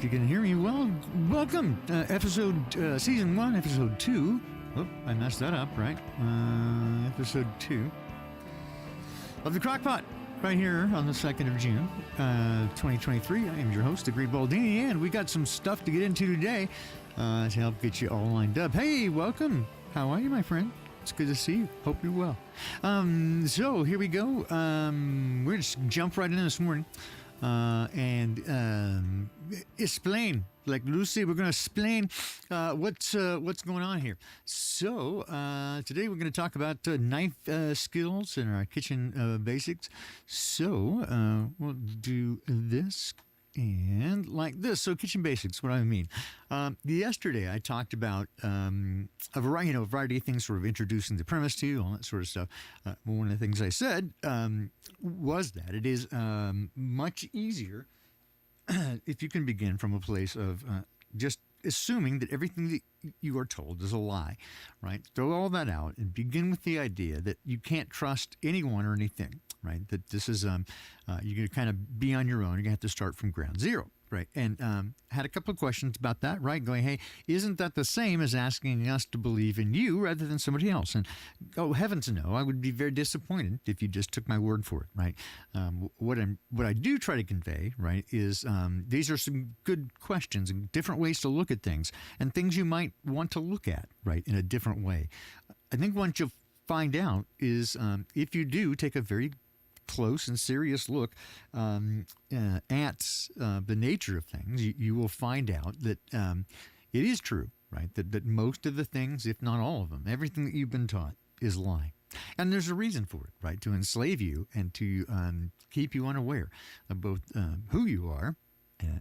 you can hear me, well, welcome. Season 1, Episode 2. Oh, I messed that up, right? Episode 2 of the Crock Pot, right here on the 2nd of June, 2023. I am your host, the Great Baldini, and we got some stuff to get into today to help get you all lined up. Hey, welcome. How are you, my friend? It's good to see you. Hope you're well. So here we go. We're just jump right in this morning and explain. Like Lucy, we're going to explain what's going on here. So today we're going to talk about knife skills and our kitchen basics. So we'll do this and like this. So kitchen basics, what I mean. Yesterday I talked about a variety of things, sort of introducing the premise to you, all that sort of stuff. One of the things I said was that it is much easier if you can begin from a place of just assuming that everything that you are told is a lie, right? Throw all that out and begin with the idea that you can't trust anyone or anything, right? That this is, you're going to kind of be on your own. You're going to have to start from ground zero, right? And had a couple of questions about that, right? Going, hey, isn't that the same as asking us to believe in you rather than somebody else? And oh, heavens no, I would be very disappointed if you just took my word for it, right? What I do try to convey, right, is these are some good questions and different ways to look at things and things you might want to look at, right, in a different way. I think what you'll find out is if you do take a very close and serious look at the nature of things, you will find out that it is true, right? That most of the things, if not all of them, everything that you've been taught is lying. And there's a reason for it, right? To enslave you and to keep you unaware of both who you are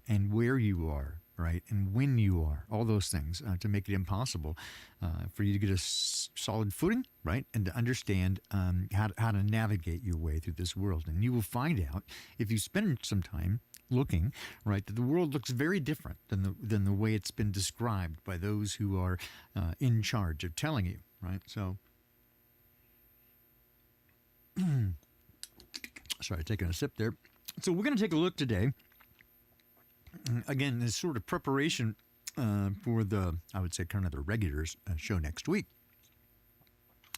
and where you are, right? And when you are, all those things to make it impossible for you to get a solid footing, right? And to understand how to navigate your way through this world. And you will find out, if you spend some time looking, right, that the world looks very different than the way it's been described by those who are in charge of telling you, right? So, sorry, taking a sip there. So we're going to take a look today. Again, this sort of preparation for the, I would say, kind of the regulars show next week.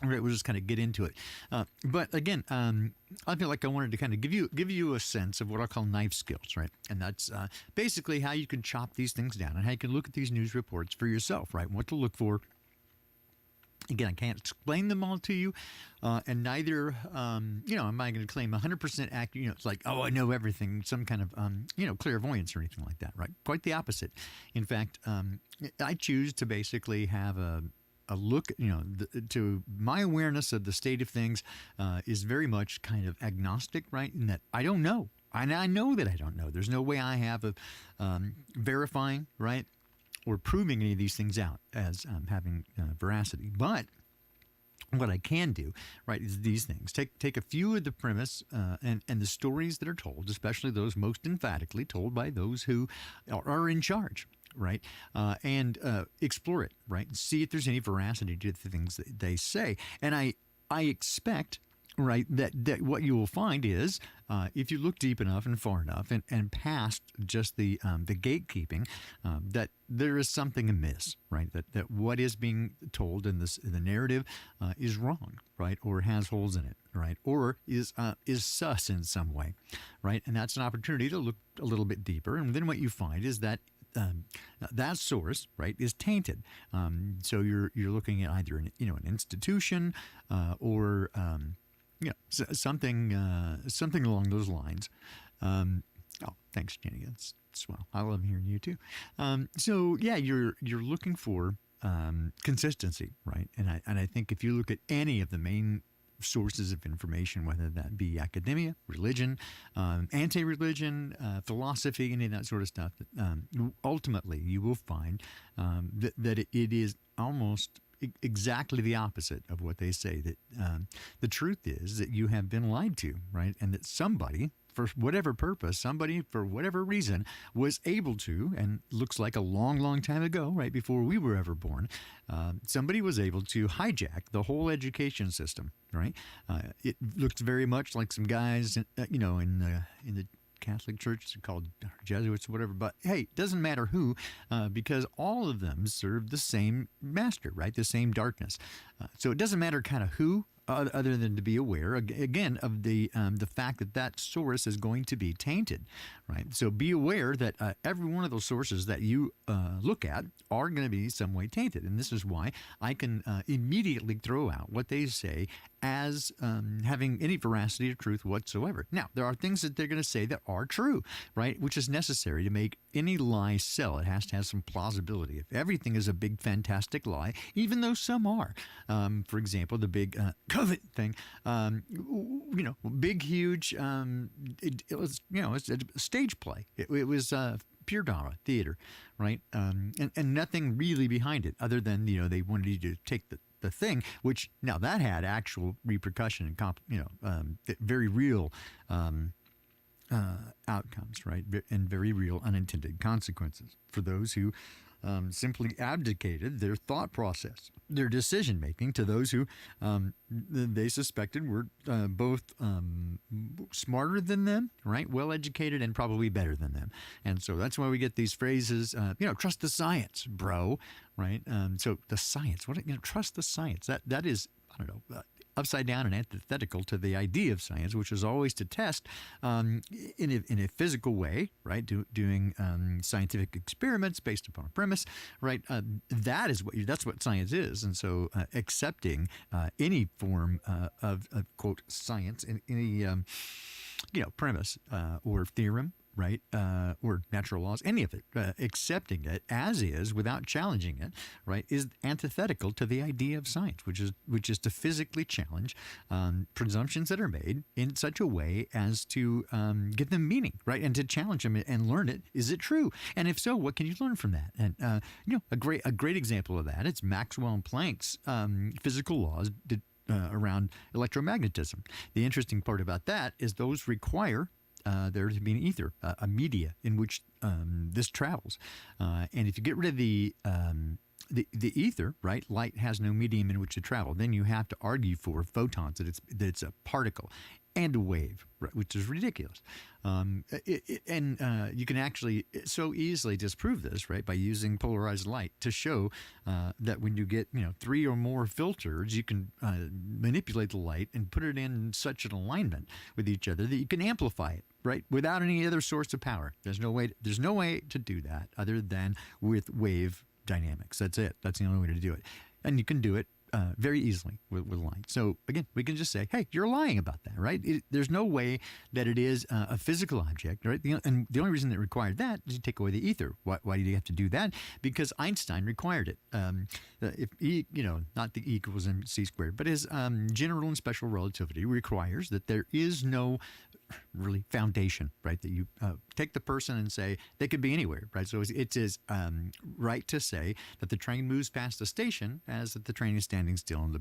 All right, we'll just kind of get into it. But again, I feel like I wanted to kind of give you a sense of what I call knife skills, right? And that's basically how you can chop these things down and how you can look at these news reports for yourself, right? What to look for. Again, I can't explain them all to you, and neither, am I going to claim 100% accurate. It's like, oh, I know everything, some kind of, clairvoyance or anything like that, right? Quite the opposite. In fact, I choose to basically have a look, to my awareness of the state of things is very much kind of agnostic, right? In that I don't know. And I know that I don't know. There's no way I have of verifying, right, or proving any of these things out as having veracity. But what I can do, right, is these things. Take a few of the premise and the stories that are told, especially those most emphatically told by those who are in charge, right, and explore it, right, see if there's any veracity to the things that they say. And I expect, right, that what you will find is if you look deep enough and far enough and past just the gatekeeping, that there is something amiss, right? That what is being told in the narrative is wrong, right, or has holes in it, right, or is sus in some way, right? And that's an opportunity to look a little bit deeper. And then what you find is that that source, right, is tainted. So you're looking at either an institution or something along those lines. Oh, thanks, Jenny. That's swell. I love hearing you too. So yeah, you're looking for consistency, right? And I think if you look at any of the main sources of information, whether that be academia, religion, anti-religion, philosophy, any of that sort of stuff, ultimately you will find that it is almost exactly the opposite of what they say. That the truth is that you have been lied to, right? And that somebody, for whatever purpose, somebody for whatever reason was able to, and looks like a long, long time ago, right before we were ever born, somebody was able to hijack the whole education system, right? It looks very much like some guys, in the Catholic Church, it's called Jesuits or whatever. But hey, it doesn't matter who, because all of them serve the same master, right? The same darkness. So it doesn't matter kind of who, other than to be aware again of the fact that that source is going to be tainted, right? So be aware that every one of those sources that you look at are going to be some way tainted, and this is why I can immediately throw out what they say as having any veracity or truth whatsoever. Now, there are things that they're going to say that are true, right? Which is necessary to make any lie sell. It has to have some plausibility. If everything is a big, fantastic lie, even though some are, for example, the big COVID thing, big, huge, it was, it's a stage play. It was pure drama, theater, right? And nothing really behind it other than, they wanted you to take the thing, which now that had actual repercussion and very real outcomes, right, and very real unintended consequences for those who simply abdicated their thought process, their decision making to those who they suspected were both smarter than them, right, well educated, and probably better than them. And so that's why we get these phrases, trust the science, bro, right? So the science, trust the science. That is, I don't know, upside down and antithetical to the idea of science, which is always to test in a physical way, right? Doing scientific experiments based upon a premise, right? That's what science is, and so accepting any form of quote science in any premise or theorem, right, or natural laws, any of it, accepting it as is without challenging it, right, is antithetical to the idea of science, which is to physically challenge presumptions that are made in such a way as to give them meaning, right, and to challenge them and learn it. Is it true? And if so, what can you learn from that? And a great example of that is Maxwell and Planck's physical laws around electromagnetism. The interesting part about that is those require there to be an ether, a media in which this travels. And if you get rid of the ether, right, light has no medium in which to travel. Then you have to argue for photons, that it's a particle and a wave, right, which is ridiculous. You can actually so easily disprove this, right, by using polarized light to show that when you get 3 or more filters, you can manipulate the light and put it in such an alignment with each other that you can amplify it, right, without any other source of power. There's no way to do that other than with wave dynamics. That's it. That's the only way to do it, and you can do it very easily with light. So again, we can just say, hey, you're lying about that, right? There's no way that it is a physical object, right? And the only reason it required that is to take away the ether. Why do you have to do that? Because Einstein required it. If E, not the E equals mc squared, but his general and special relativity requires that there is no really foundation, right? That you take the person and say they could be anywhere, right? So it is right to say that the train moves past the station as that the train is standing still and the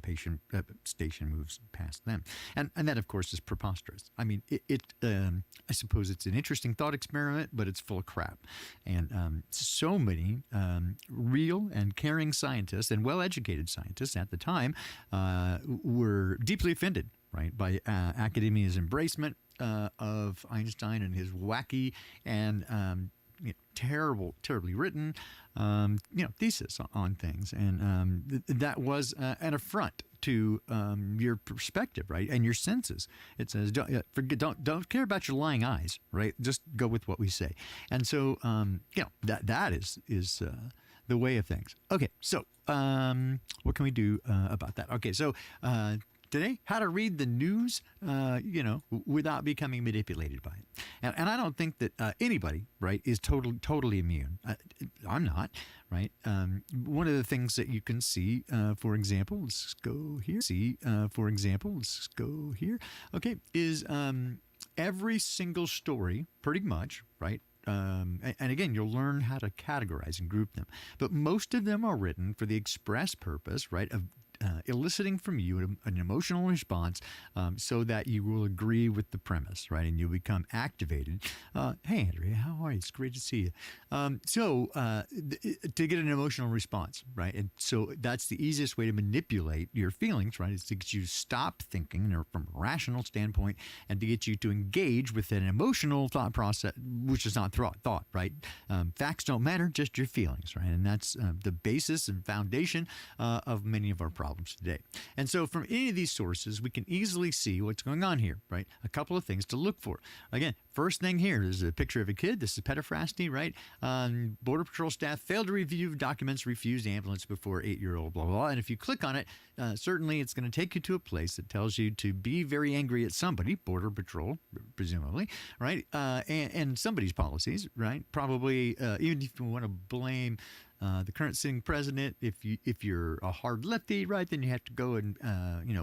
station moves past them. And that, of course, is preposterous. I mean, I suppose it's an interesting thought experiment, but it's full of crap. And so many real and caring scientists and well-educated scientists at the time were deeply offended, right, by academia's embracement of Einstein and his wacky and terribly written thesis on things, and that was an affront to your perspective, right, and your senses. It says don't care about your lying eyes, right? Just go with what we say, and so that is the way of things. Okay, so what can we do about that? Okay, so. Today, how to read the news, without becoming manipulated by it. And I don't think that anybody, right, is totally immune. I'm not, right? One of the things that you can see, for example, let's go here. Okay, is every single story, pretty much, right? And again, you'll learn how to categorize and group them. But most of them are written for the express purpose, right, of eliciting from you an emotional response so that you will agree with the premise, right? And you'll become activated. Hey, Andrea, how are you? It's great to see you. To get an emotional response, right? And so that's the easiest way to manipulate your feelings, right? Is to get you to stop thinking from a rational standpoint and to get you to engage with an emotional thought process, which is not thought, right? Facts don't matter, just your feelings, right? And that's the basis and foundation of many of our problems today. And so from any of these sources, we can easily see what's going on here, right? A couple of things to look for. Again, first thing here is a picture of a kid. This is pedophrasty, right? Border Patrol staff failed to review documents, refused ambulance before 8-year-old, blah, blah, blah. And if you click on it, certainly it's going to take you to a place that tells you to be very angry at somebody, Border Patrol, presumably, right? And somebody's policies, right? Probably, even if you want to blame the current sitting president, if you're a hard lefty, right, then you have to go and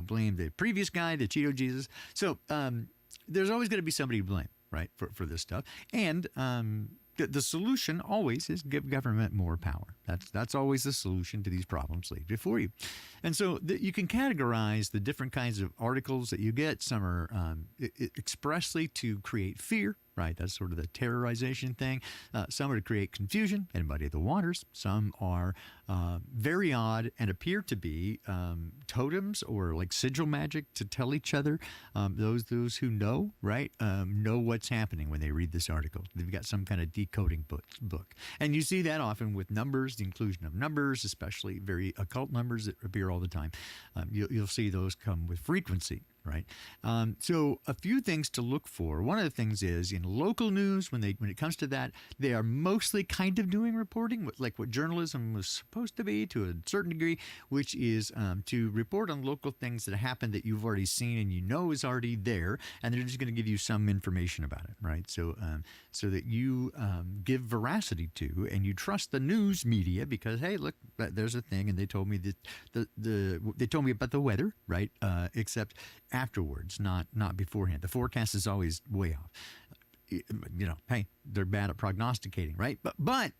blame the previous guy, the Cheeto Jesus. So there's always going to be somebody to blame, right, for this stuff. And the solution always is give government more power. That's always the solution to these problems laid before you. And so you can categorize the different kinds of articles that you get. Some are expressly to create fear, right? That's sort of the terrorization thing. Some are to create confusion and muddy the waters. Some are very odd and appear to be totems or like sigil magic to tell each other, those who know, right, know what's happening when they read this article. They've got some kind of decoding book. And you see that often with numbers, the inclusion of numbers, especially very occult numbers that appear all the time. You'll see those come with frequency. Right. So a few things to look for. One of the things is in local news, when it comes to that, they are mostly kind of doing reporting, like what journalism was supposed to be to a certain degree, which is to report on local things that happen that you've already seen and you know is already there, and they're just going to give you some information about it, right? So so that you give veracity to and you trust the news media because, hey, look, there's a thing, and they told me that they told me about the weather, right? Except afterwards, not beforehand. The forecast is always way off. Hey, they're bad at prognosticating, right? But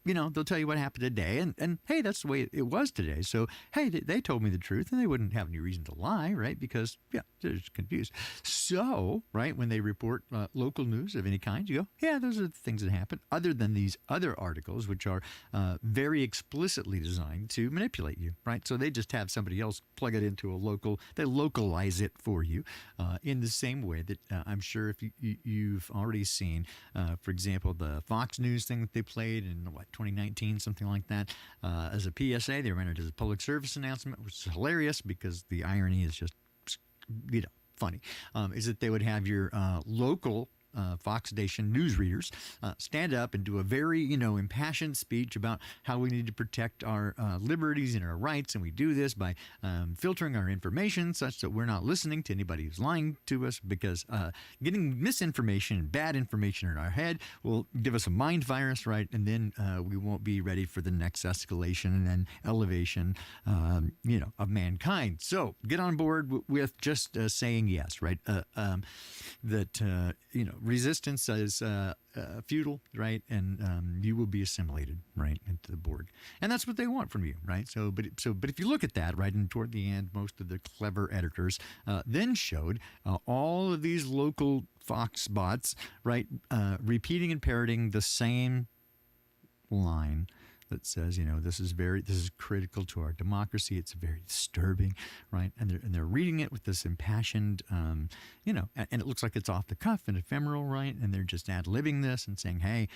they'll tell you what happened today, and hey, that's the way it was today. So, hey, they told me the truth, and they wouldn't have any reason to lie, right? Because, they're just confused. So, right, when they report local news of any kind, you go, yeah, those are the things that happen, other than these other articles, which are very explicitly designed to manipulate you, right? So they just have somebody else plug it into they localize it for you in the same way that I'm sure if you've already seen, for example, the Fox News thing that they played in 2019, something like that, as a PSA. They ran it as a public service announcement, which is hilarious because the irony is just funny. Is that they would have your local Fox Nation newsreaders stand up and do a very, impassioned speech about how we need to protect our liberties and our rights. And we do this by filtering our information such that we're not listening to anybody who's lying to us, because getting misinformation and bad information in our head will give us a mind virus, right? And then we won't be ready for the next escalation and elevation, of mankind. So get on board with just saying yes, right? Resistance is futile, right? And you will be assimilated, right, into the Borg. And that's what they want from you, right? But if you look at that, right, and toward the end, most of the clever editors then showed all of these local Fox bots, right, repeating and parroting the same line that says, this is critical to our democracy. It's very disturbing, right? And they're reading it with this impassioned, and it looks like it's off the cuff and ephemeral, right? And they're just ad-libbing this and saying, hey,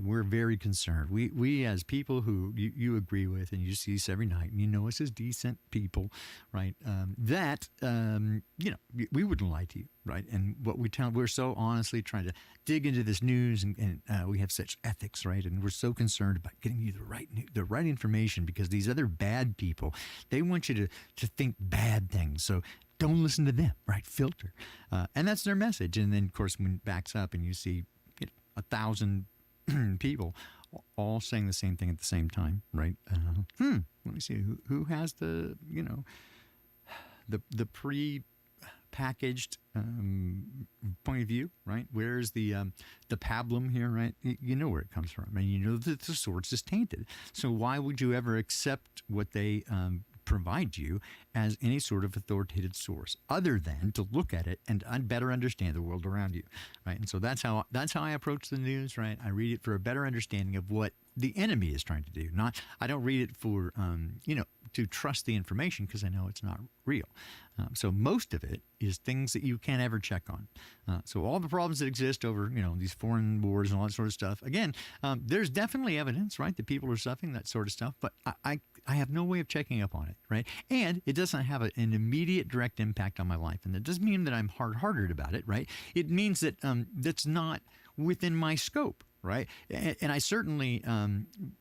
we're very concerned. We as people who you agree with and you see us every night, and you know us as decent people, right? We wouldn't lie to you, right? And what we're so honestly trying to dig into this news, and we have such ethics, right? And we're so concerned about getting you the right information, because these other bad people, they want you to think bad things. So don't listen to them, right? Filter. And that's their message. And then, of course, when it backs up and you see 1,000 people all saying the same thing at the same time, right? Let me see. Who has the pre-packaged point of view, right? Where's the pablum here, right? You know where it comes from, and you know that the source is tainted. So why would you ever accept what they provide you as any sort of authoritative source other than to look at it and better understand the world around you, right? And so that's how I approach the news, right? I read it for a better understanding of what the enemy is trying to do. I don't read it for to trust the information because I know it's not real. So most of it is things that you can't ever check on. So all the problems that exist over these foreign wars and all that sort of stuff. Again, there's definitely evidence, right, that people are suffering that sort of stuff. But I have no way of checking up on it, right? And it doesn't have an immediate direct impact on my life. And that doesn't mean that I'm hard-hearted about it, right? It means that that's not within my scope. Right. And I certainly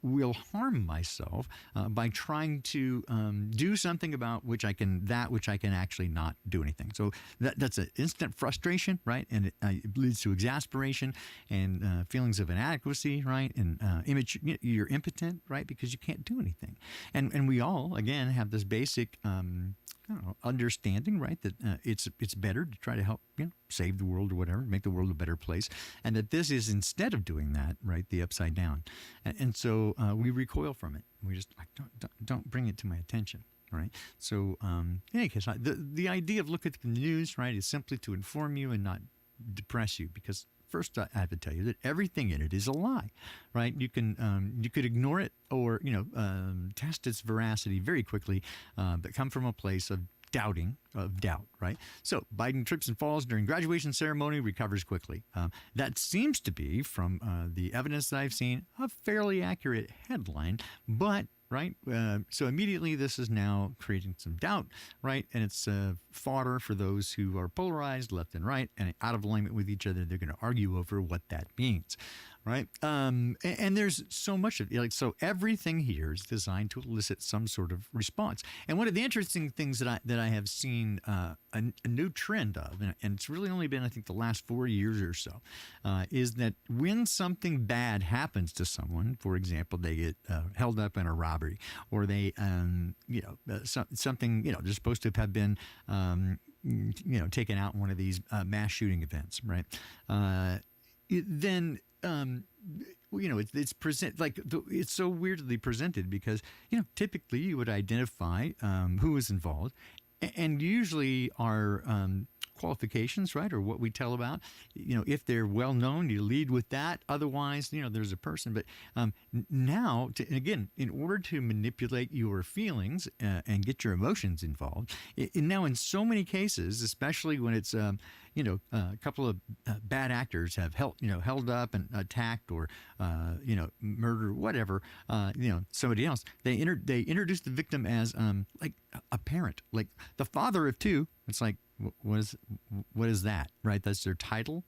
will harm myself by trying to do something about which I can actually not do anything. So that's an instant frustration. Right. And it leads to exasperation and feelings of inadequacy. Right. And you're impotent. Right. Because you can't do anything. And we all, again, have this basic understanding, right, that it's better to try to help save the world or whatever, make the world a better place, and that this is, instead of doing that, right, the upside down, and so we recoil from it. We just don't bring it to my attention. Right. So in any case, the idea of looking at the news, right, is simply to inform you and not depress you, because first, I have to tell you that everything in it is a lie, right? You could ignore it or test its veracity very quickly, but come from a place of doubt, right? So Biden trips and falls during graduation ceremony, recovers quickly. That seems to be, from the evidence that I've seen, a fairly accurate headline, but right? So immediately this is now creating some doubt, right? And it's fodder for those who are polarized left and right and out of alignment with each other. They're going to argue over what that means, right? And there's so much of it. So everything here is designed to elicit some sort of response. And one of the interesting things that I have seen a new trend of, and it's really only been, I think, the last 4 years or so, is that when something bad happens to someone, for example, they get held up in a robbery, or they, something, they're supposed to have been, taken out in one of these mass shooting events, right? Then it's it's so weirdly presented because typically you would identify who is involved, and usually our qualifications, right, or what we tell about, if they're well known, you lead with that. Otherwise, there's a person. But now, again, in order to manipulate your feelings and get your emotions involved, now in so many cases, especially when it's a couple of bad actors have held up and attacked or murder, whatever, somebody else, they introduce the victim as like a parent, like the father of two. It's like, what is that, right? That's their title,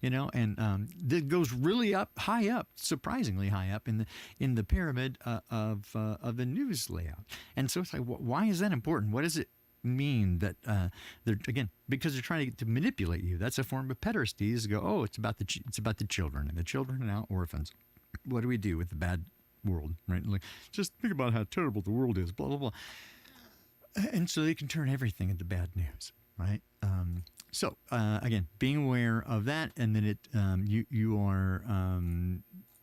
and that goes really high up, surprisingly high up in the pyramid of the news layout. And so it's like, why is that important? What does it mean that they're, again, because they're trying to manipulate you? That's a form of pederasty, is to go, oh, it's about the children, and the children are now orphans. What do we do with the bad world, right? Like, just think about how terrible the world is, blah blah blah. And so they can turn everything into bad news, right? So again, being aware of that, and then you are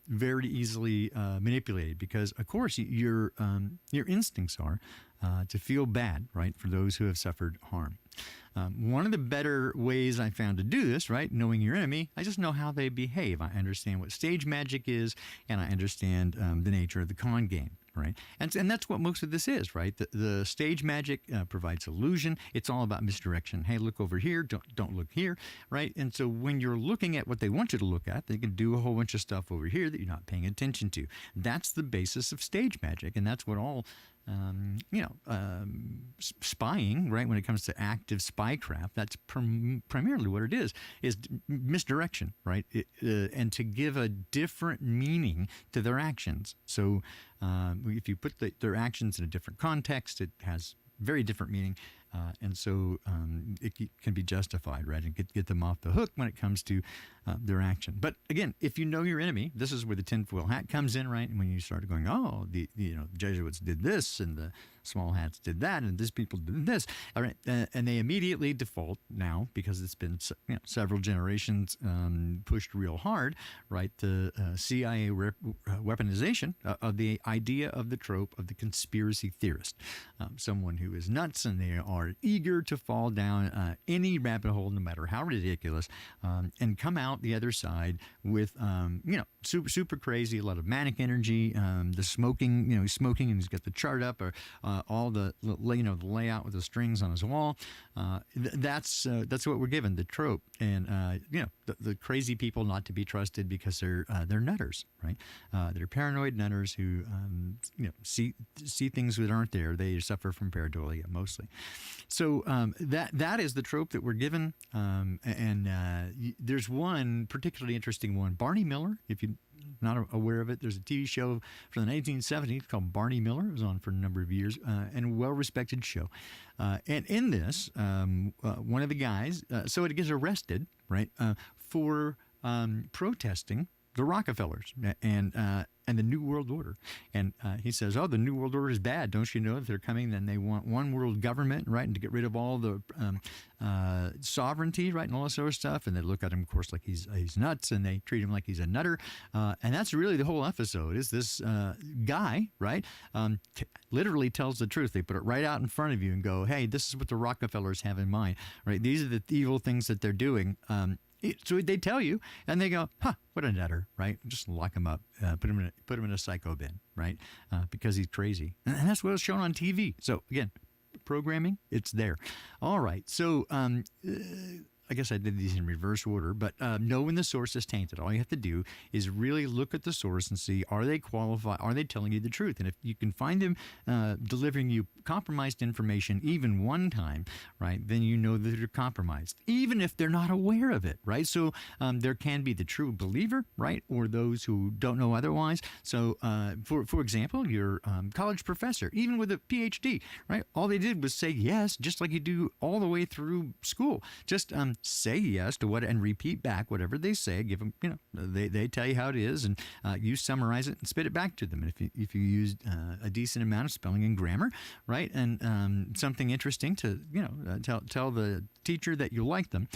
very easily manipulated, because, of course, your instincts are to feel bad, right, for those who have suffered harm. One of the better ways I found to do this, right, knowing your enemy, I just know how they behave. I understand what stage magic is, and I understand the nature of the con game. Right, and that's what most of this is, right? The stage magic provides illusion. It's all about misdirection. Hey, look over here. Don't look here, right? And so when you're looking at what they want you to look at, they can do a whole bunch of stuff over here that you're not paying attention to. That's the basis of stage magic, and that's what all spying, right? When it comes to active spycraft, that's primarily what it is misdirection, right? And to give a different meaning to their actions. So if you put their actions in a different context, it has very different meaning And so it can be justified, right, and get them off the hook when it comes to their action. But again, if you know your enemy, this is where the tinfoil hat comes in, right? And when you start going, oh, the Jesuits did this, and the small hats did that, and these people did this, all right, and they immediately default now, because it's been several generations pushed real hard, right? The CIA weaponization of the idea of the trope of the conspiracy theorist, someone who is nuts, and they are eager to fall down any rabbit hole, no matter how ridiculous, and come out the other side with super crazy, a lot of manic energy, the smoking, he's smoking, and he's got the chart up, or all the the layout with the strings on his wall. That's what we're given, the trope, and the crazy people not to be trusted because they're nutters, right? They're paranoid nutters who see things that aren't there. They suffer from pareidolia mostly. So that is the trope that we're given, and there's one particularly interesting one, Barney Miller. If you're not aware of it, there's a TV show from the 1970s called Barney Miller. It was on for a number of years, and a well-respected show. And in this, one of the guys, so it gets arrested, right, for protesting the Rockefellers and the New World Order. And he says, oh, the New World Order is bad. Don't you know if they're coming, then they want one world government, right, and to get rid of all the sovereignty, right, and all this sort of stuff. And they look at him, of course, like he's nuts, and they treat him like he's a nutter. And that's really the whole episode, is this guy, right, literally tells the truth. They put it right out in front of you and go, hey, this is what the Rockefellers have in mind, right? These are the evil things that they're doing. So they tell you, and they go, huh, what a nutter, right? Just lock him up, put him in a psycho bin, right? Because he's crazy. And that's what was shown on TV. So again, programming, it's there. All right. So I guess I did these in reverse order, but know when the source is tainted. All you have to do is really look at the source and see, are they qualified? Are they telling you the truth? And if you can find them delivering you compromised information even one time, right, then you know that they're compromised, even if they're not aware of it, right? So there can be the true believer, right, or those who don't know otherwise. So for example, your college professor, even with a PhD, right, all they did was say yes, just like you do all the way through school. Just say yes to what and repeat back whatever they say. Give them, they tell you how it is, and you summarize it and spit it back to them. And if you use a decent amount of spelling and grammar, right, and something interesting to tell the teacher that you like them,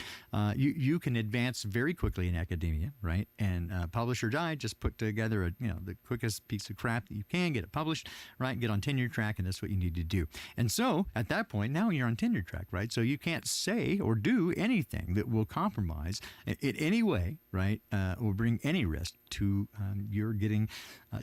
you can advance very quickly in academia, right? And publish or die. Just put together the quickest piece of crap that you can, get it published, right? Get on tenure track, and that's what you need to do. And so at that point, now you're on tenure track, right? So you can't say or do anything that will compromise in any way, right, or bring any risk to your getting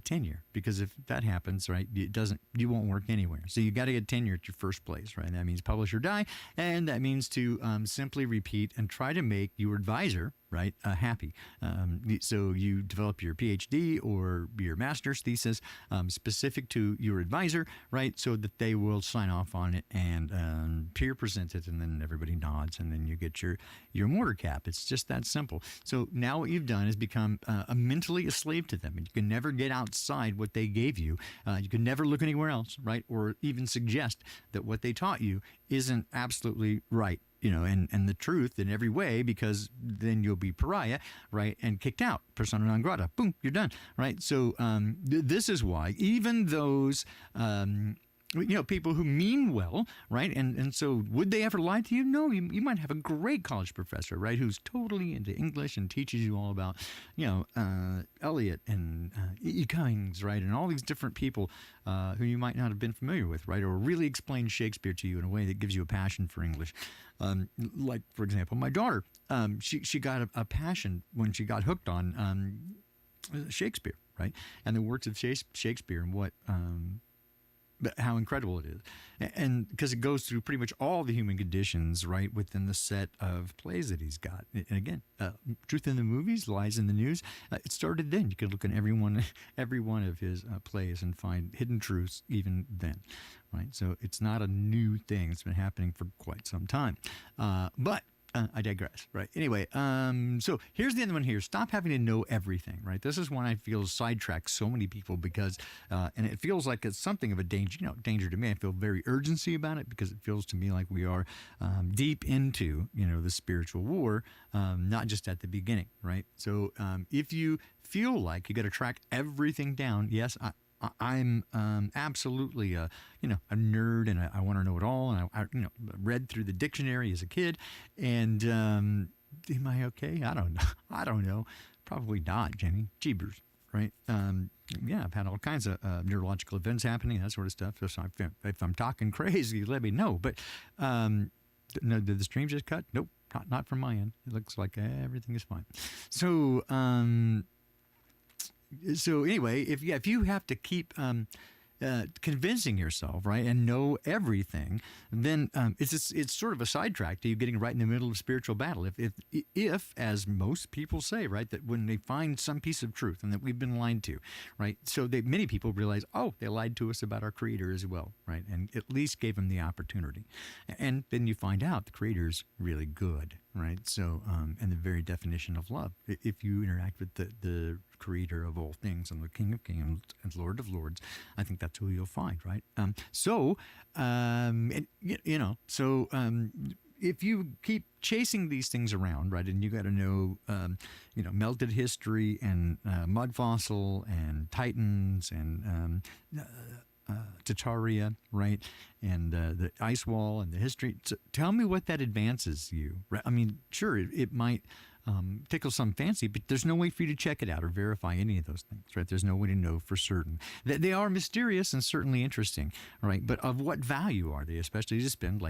tenure, because if that happens, right, you won't work anywhere. So you got to get tenure at your first place, right? That means publish or die, and that means to simply repeat and try to make your advisor, right, happy. So you develop your PhD or your master's thesis specific to your advisor, right, so that they will sign off on it and peer present it, and then everybody nods, and then you get your mortar cap. It's just that simple. So now what you've done is become mentally a slave to them, and you can never get outside what they gave you. You can never look anywhere else, right, or even suggest that what they taught you isn't absolutely right, and the truth in every way, because then you'll be pariah, right, and kicked out, persona non grata. Boom, you're done, right? So this is why even those people who mean well, right? And so would they ever lie to you? No, you might have a great college professor, right, who's totally into English and teaches you all about, Eliot and E. Cummings, right, and all these different people who you might not have been familiar with, right, or really explain Shakespeare to you in a way that gives you a passion for English. Like, for example, my daughter, she got a passion when she got hooked on Shakespeare, right, and the works of Shakespeare, and what how incredible it is. And because it goes through pretty much all the human conditions, right, within the set of plays that he's got. And again, truth in the movies, lies in the news. It started then. You could look at every one of his plays and find hidden truths even then, right? So it's not a new thing. It's been happening for quite some time. But I digress, right? Anyway, so here's the other one here. Stop having to know everything, right? This is one I feel sidetracks so many people because, and it feels like it's something of a danger, danger to me. I feel very urgency about it because it feels to me like we are deep into, the spiritual war, not just at the beginning, right? So if you feel like you got to track everything down, yes, I'm absolutely a nerd, and I want to know it all. And I read through the dictionary as a kid, and am I okay? I don't know. I don't know. Probably not, Jenny. Jeebers, right? Yeah, I've had all kinds of neurological events happening, that sort of stuff. So if I'm talking crazy, let me know. But no, did the stream just cut? Nope, not from my end. It looks like everything is fine. So. So anyway, if you have to keep convincing yourself, right, and know everything, then it's sort of a sidetrack to you getting right in the middle of spiritual battle. If as most people say, right, that when they find some piece of truth and that we've been lied to, right, so many people realize, oh, they lied to us about our Creator as well, right, and at least gave him the opportunity, and then you find out the Creator's really good, right? So and the very definition of love, if you interact with the Creator of all things and the King of Kings and Lord of Lords, I think that's who you'll find, right? If you keep chasing these things around, right, and you got to know, melted history and mud fossil and titans and Tartaria, right, and the ice wall and the history. So tell me what that advances you. Right? I mean, sure, it might tickle some fancy, but there's no way for you to check it out or verify any of those things, right? There's no way to know for certain. They are mysterious and certainly interesting, right? But of what value are they, especially to spend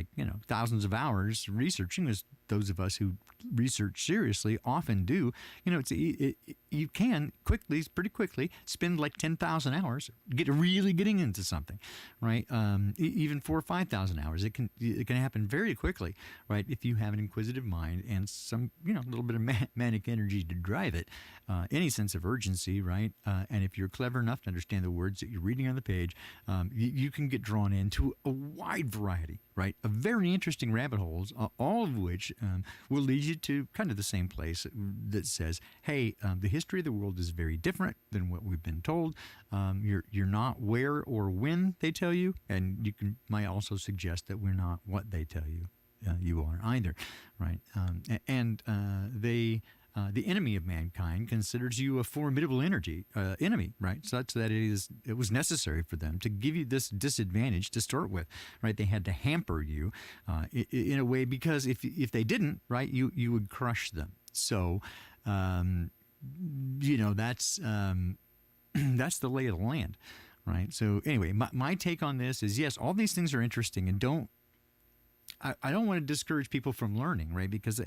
thousands of hours researching, as those of us who research seriously often do. You can pretty quickly spend like 10,000 hours really getting into something, right? Even 4,000 or 5,000 hours. It can happen very quickly, right? If you have an inquisitive mind and some, little bit of manic energy to drive it, any sense of urgency, right? And if you're clever enough to understand the words that you're reading on the page, you can get drawn into a wide variety, right, of very interesting rabbit holes, all of which will lead you to kind of the same place that says, hey, the history of the world is very different than what we've been told. You're not where or when they tell you, and you might also suggest that we're not what they tell you. You are either, right? The enemy of mankind considers you a formidable enemy, right? Such that it was necessary for them to give you this disadvantage to start with, right? They had to hamper you in a way, because if they didn't, right, you would crush them. So, that's the lay of the land, right? So anyway, my take on this is, yes, all these things are interesting, and I don't want to discourage people from learning, right? Because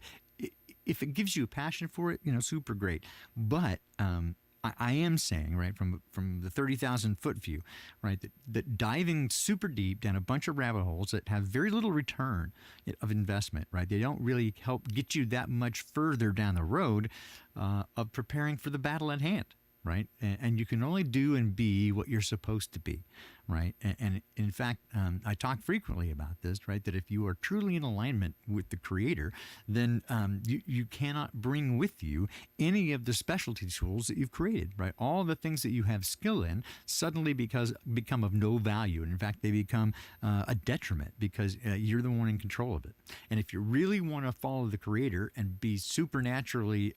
if it gives you a passion for it, super great. But I am saying, right, from the 30,000 foot view, right, that diving super deep down a bunch of rabbit holes that have very little return of investment, right? They don't really help get you that much further down the road of preparing for the battle at hand. Right, and you can only do and be what you're supposed to be, right? And in fact, I talk frequently about this, right? That if you are truly in alignment with the Creator, then you cannot bring with you any of the specialty tools that you've created, right? All the things that you have skill in suddenly become of no value, and in fact, they become a detriment because you're the one in control of it. And if you really want to follow the Creator and be supernaturally,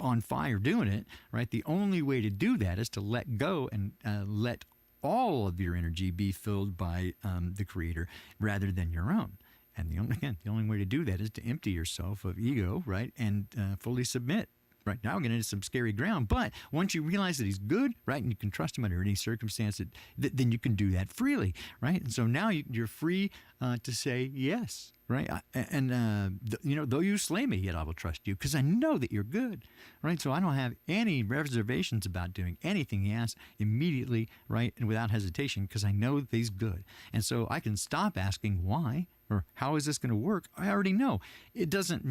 on fire doing it, right? The only way to do that is to let go and let all of your energy be filled by the Creator rather than your own. And the only way to do that is to empty yourself of ego, right? And fully submit. Right now, we're getting into some scary ground. But once you realize that He's good, right, and you can trust Him under any circumstance, then you can do that freely, right? And so now you're free to say yes, right? Though you slay me, yet I will trust you, because I know that you're good, right? So I don't have any reservations about doing anything He asks immediately, right, and without hesitation, because I know that He's good. And so I can stop asking why, or how is this going to work? I already know. It doesn't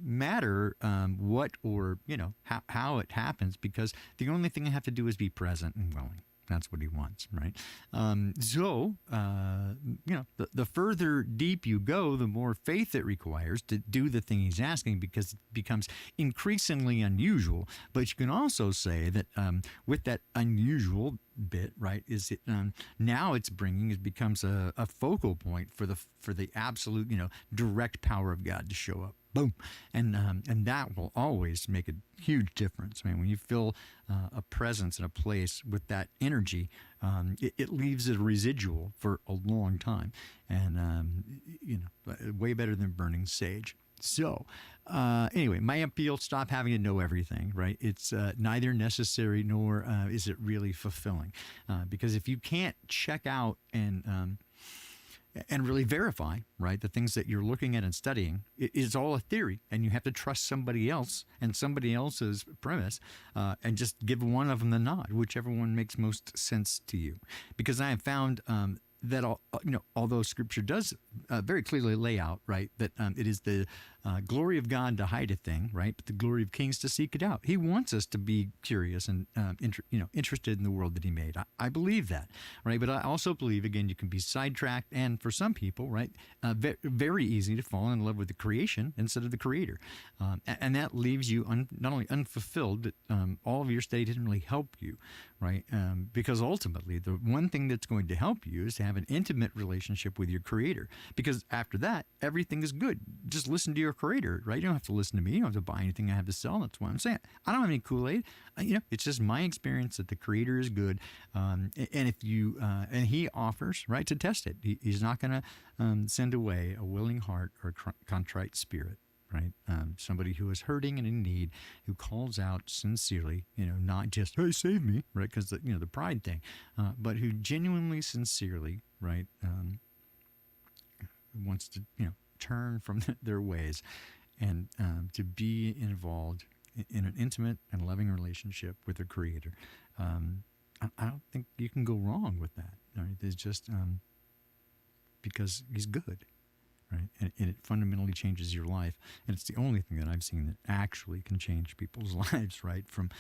matter what or how it happens, because the only thing I have to do is be present and willing. That's what he wants, right? The further deep you go, the more faith it requires to do the thing he's asking, because it becomes increasingly unusual. But you can also say that with that unusual bit, right, is it now it becomes a focal point for the absolute, direct power of God to show up. Boom. And that will always make a huge difference. I mean, when you feel a presence in a place with that energy, it leaves a residual for a long time. And, way better than burning sage. So, anyway, my appeal: stop having to know everything, right? It's neither necessary nor is it really fulfilling. Because if you can't check out and really verify, right, the things that you're looking at and studying, it's all a theory, and you have to trust somebody else and somebody else's premise, and just give one of them the nod, whichever one makes most sense to you. Because I have found that although Scripture does very clearly lay out, right, that it is the glory of God to hide a thing, right, but the glory of kings to seek it out. He wants us to be curious and interested in the world that He made. I believe that, right? But I also believe, again, you can be sidetracked, and for some people, right, very easy to fall in love with the creation instead of the Creator, and that leaves you not only unfulfilled, but all of your study didn't really help you, right? Because ultimately, the one thing that's going to help you is to have an intimate relationship with your Creator. Because after that, everything is good. Just listen to your Creator, right? You don't have to listen to me. You don't have to buy anything I have to sell. That's what I'm saying. I don't have any Kool-Aid. It's just my experience that the Creator is good. And if you and He offers, right, to test it. He's not going to send away a willing heart or a contrite spirit. Right, somebody who is hurting and in need, who calls out sincerely, not just "Hey, save me," right? Because the pride thing, but who genuinely, sincerely, right, wants to turn from their ways and to be involved in an intimate and loving relationship with their Creator. I don't think you can go wrong with that. Right? It's just because He's good. Right, and it fundamentally changes your life, and it's the only thing that I've seen that actually can change people's lives, right, from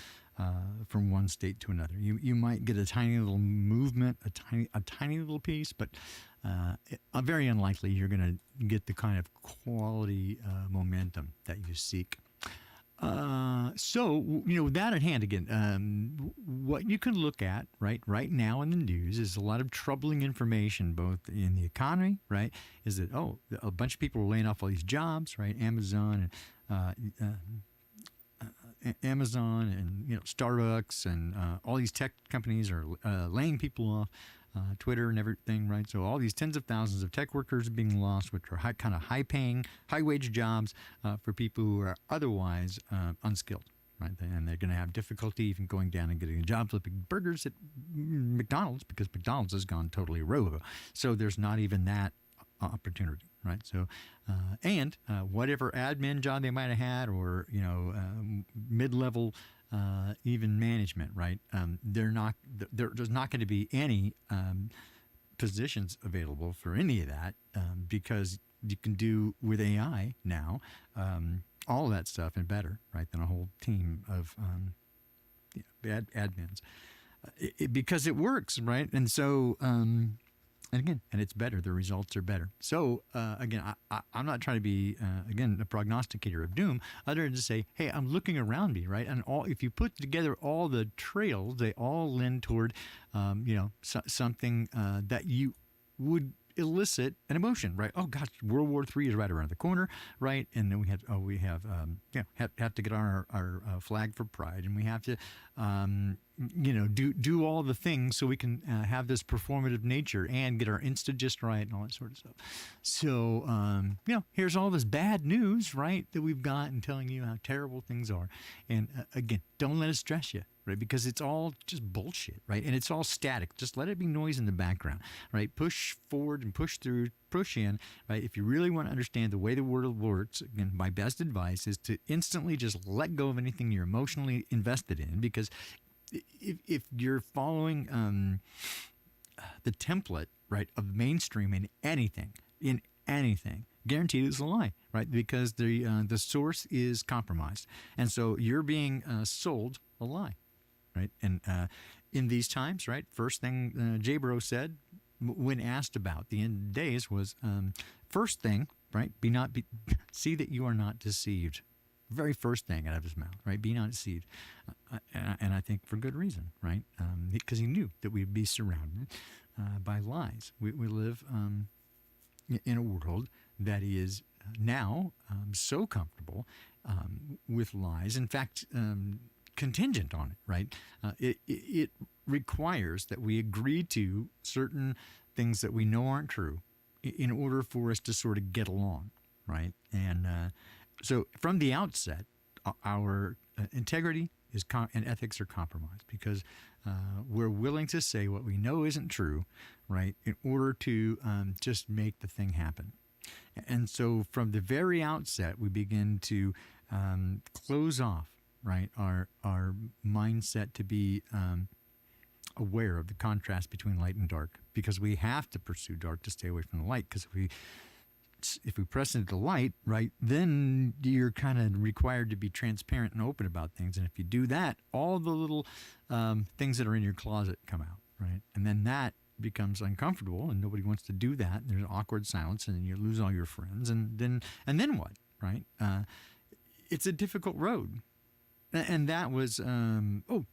one state to another. You might get a tiny little movement, a tiny little piece, but very unlikely you're going to get the kind of quality momentum that you seek. So, with that at hand, again, what you can look at right now in the news is a lot of troubling information, both in the economy, right, is that, a bunch of people are laying off all these jobs, right, Amazon and Starbucks and all these tech companies are laying people off. Twitter and everything, right? So all these tens of thousands of tech workers are being lost, which are high-paying, high-wage jobs for people who are otherwise unskilled, right? And they're going to have difficulty even going down and getting a job flipping burgers at McDonald's, because McDonald's has gone totally rogue. So there's not even that opportunity, right? So, and whatever admin job they might have had, or mid-level. Even management, right? There's not going to be any positions available for any of that, because you can do with AI now all of that stuff and better, right, than a whole team of admins, because it works, right? And so, and it's better. The results are better. So, again, I'm not trying to be, a prognosticator of doom, other than to say, hey, I'm looking around me, right? And if you put together all the trails, they all lend toward, something that you would elicit an emotion, right? Oh gosh, World War III is right around the corner, right? And then we have to get on our flag for pride, and we have to do all the things so we can have this performative nature and get our Insta just right and all that sort of stuff. So here's all this bad news, right, that we've got, and telling you how terrible things are. And again, don't let it stress you. Right, because it's all just bullshit, right? And it's all static. Just let it be noise in the background, right? Push forward and push through, push in, right? If you really want to understand the way the world works, again, my best advice is to instantly just let go of anything you're emotionally invested in, because if you're following the template, right, of mainstream in anything, guaranteed it's a lie, right? Because the source is compromised, and so you're being sold a lie. right? And in these times, right, first thing Jabro said when asked about the end of days was, first thing, right, see that you are not deceived. Very first thing out of his mouth, right? Be not deceived. And I think for good reason, right? Because he knew that we'd be surrounded by lies. We live in a world that is now so comfortable with lies. In fact, contingent on it, right? It requires that we agree to certain things that we know aren't true in order for us to sort of get along, right? And so from the outset, our integrity and ethics are compromised because we're willing to say what we know isn't true, right, in order to just make the thing happen. And so from the very outset, we begin to close off, right, our mindset to be aware of the contrast between light and dark, because we have to pursue dark to stay away from the light. Because if we press into the light, right, then you're kind of required to be transparent and open about things. And if you do that, all the little things that are in your closet come out, right? And then that becomes uncomfortable, and nobody wants to do that. There's awkward silence, and you lose all your friends. And then what, right? It's a difficult road. And that was,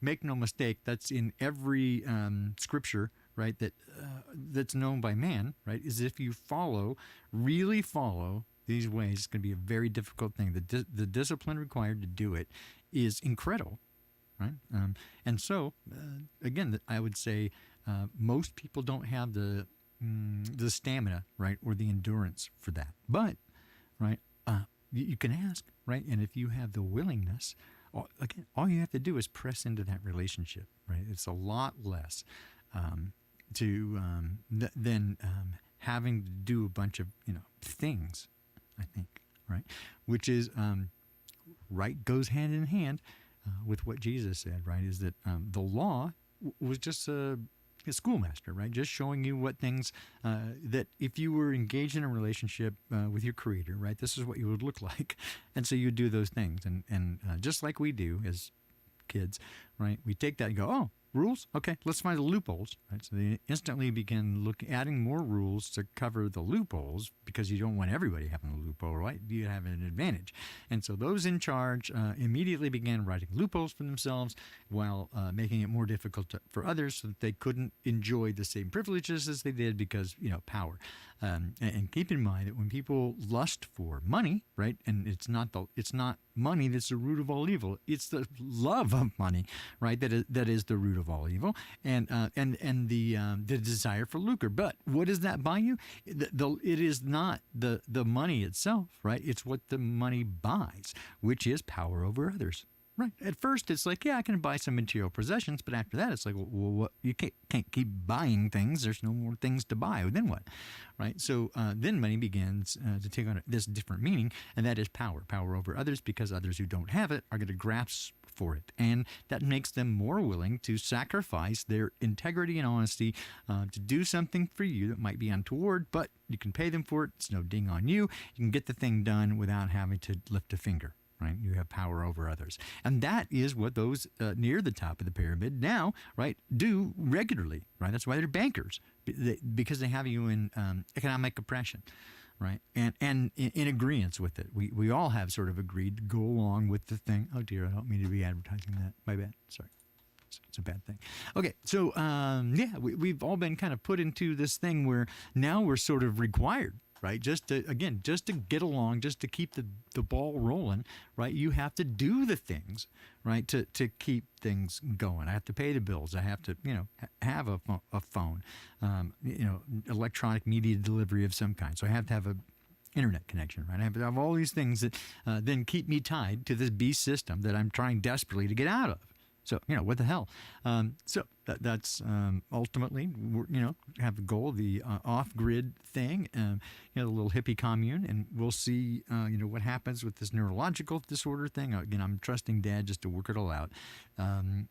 make no mistake, that's in every scripture, right, that's known by man, right, is if you really follow these ways, it's going to be a very difficult thing. The discipline required to do it is incredible, right? And so, again, I would say most people don't have the stamina, right, or the endurance for that. But, right, you can ask, right, and if you have the willingness, again, all you have to do is press into that relationship, right? It's a lot less than having to do a bunch of things, I think, right? Which is right, goes hand in hand with what Jesus said, right? Is that the law was just a schoolmaster, right? Just showing you what things that if you were engaged in a relationship with your Creator, right, this is what you would look like. And so you do those things. And just like we do as kids, right, we take that and go, oh, rules? Okay, let's find the loopholes. Right? So they instantly begin adding more rules to cover the loopholes because you don't want everybody having a loophole, right? You have an advantage. And so those in charge immediately began writing loopholes for themselves while making it more difficult for others so that they couldn't enjoy the same privileges as they did because, power. And keep in mind that when people lust for money, right, and it's not money that's the root of all evil. It's the love of money, right, that is the root of all evil, and the desire for lucre. But what does that buy you? It is not the money itself, right? It's what the money buys, which is power over others. Right. At first, it's like, yeah, I can buy some material possessions, but after that, it's like, well, what? You can't keep buying things. There's no more things to buy. Then what? Right. So then money begins to take on this different meaning, and that is power over others, because others who don't have it are going to grasp for it, and that makes them more willing to sacrifice their integrity and honesty to do something for you that might be untoward, but you can pay them for it. It's no ding on you. You can get the thing done without having to lift a finger. Right, you have power over others, and that is what those near the top of the pyramid now, right, do regularly. Right, that's why they're bankers, because they have you in economic oppression, right, and in agreement with it. We all have sort of agreed to go along with the thing. Oh dear, I don't mean to be advertising that. My bad. Sorry. It's a bad thing. Okay, so we've all been kind of put into this thing where now we're sort of required. Right, just to get along, just to keep the ball rolling, right? You have to do the things, right, to keep things going. I have to pay the bills. I have to, have a phone, electronic media delivery of some kind. So I have to have a internet connection, right? I have to have all these things that then keep me tied to this beast system that I'm trying desperately to get out of. So, what the hell? So that's ultimately, have the goal, the off-grid thing, the little hippie commune, and we'll see, what happens with this neurological disorder thing. Again, I'm trusting Dad just to work it all out, and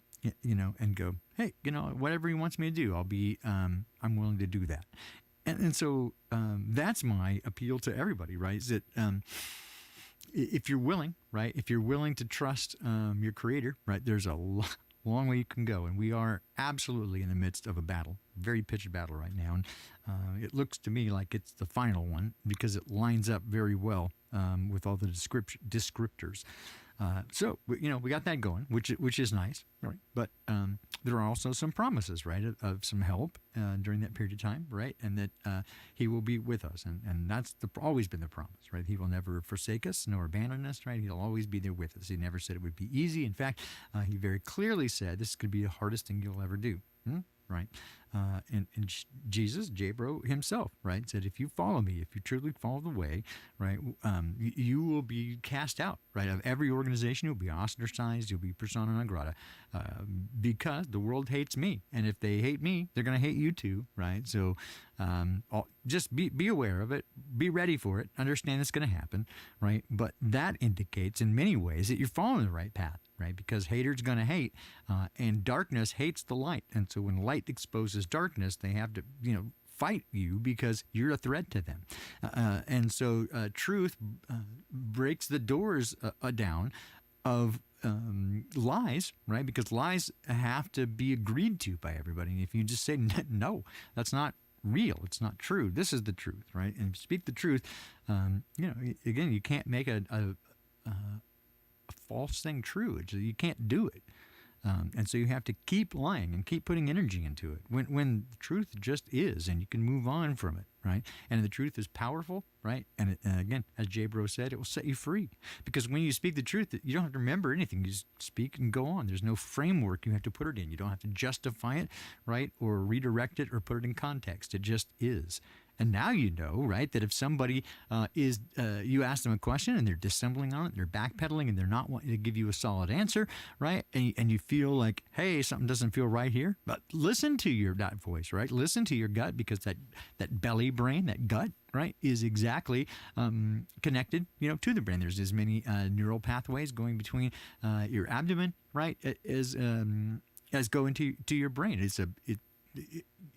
go, hey, whatever he wants me to do, I'm willing to do that. And so that's my appeal to everybody, right, is that if you're willing, right, if you're willing to trust your Creator, right, there's a long way you can go. And we are absolutely in the midst of a battle, very pitched battle right now. And it looks to me like it's the final one because it lines up very well with all the descriptors. So we got that going, which is nice, right? But there are also some promises, right, of some help during that period of time, right? And that He will be with us, and that's always been the promise, right? He will never forsake us nor abandon us, right? He'll always be there with us. He never said it would be easy. In fact, He very clearly said this could be the hardest thing you'll ever do. Right? And Jesus, Jabro himself, right, said, if you follow me, if you truly follow the way, right, you will be cast out, right, of every organization. You'll be ostracized. You'll be persona non grata because the world hates me. And if they hate me, they're going to hate you too, right? So just be aware of it. Be ready for it. Understand it's going to happen, right? But that indicates in many ways that you're following the right path, right? Because haters going to hate, and darkness hates the light. And so when light exposes darkness, they have to, fight you because you're a threat to them. And so truth breaks the doors down of lies, right? Because lies have to be agreed to by everybody. And if you just say, no, that's not real, it's not true, this is the truth, right? And speak the truth, again, you can't make a false thing true. You can't do it. And so you have to keep lying and keep putting energy into it when the truth just is, and you can move on from it, right? And the truth is powerful, right? And again, as Jabro said, it will set you free. Because when you speak the truth, you don't have to remember anything. You just speak and go on. There's no framework you have to put it in. You don't have to justify it, right? Or redirect it or put it in context. It just is. And now you know, right, that if somebody you ask them a question and they're dissembling on it, they're backpedaling and they're not wanting to give you a solid answer, right, and you feel like, hey, something doesn't feel right here, but listen to that voice, right? Listen to your gut, because that belly brain, that gut, right, is exactly connected, to the brain. There's as many neural pathways going between your abdomen, right, as go into your brain.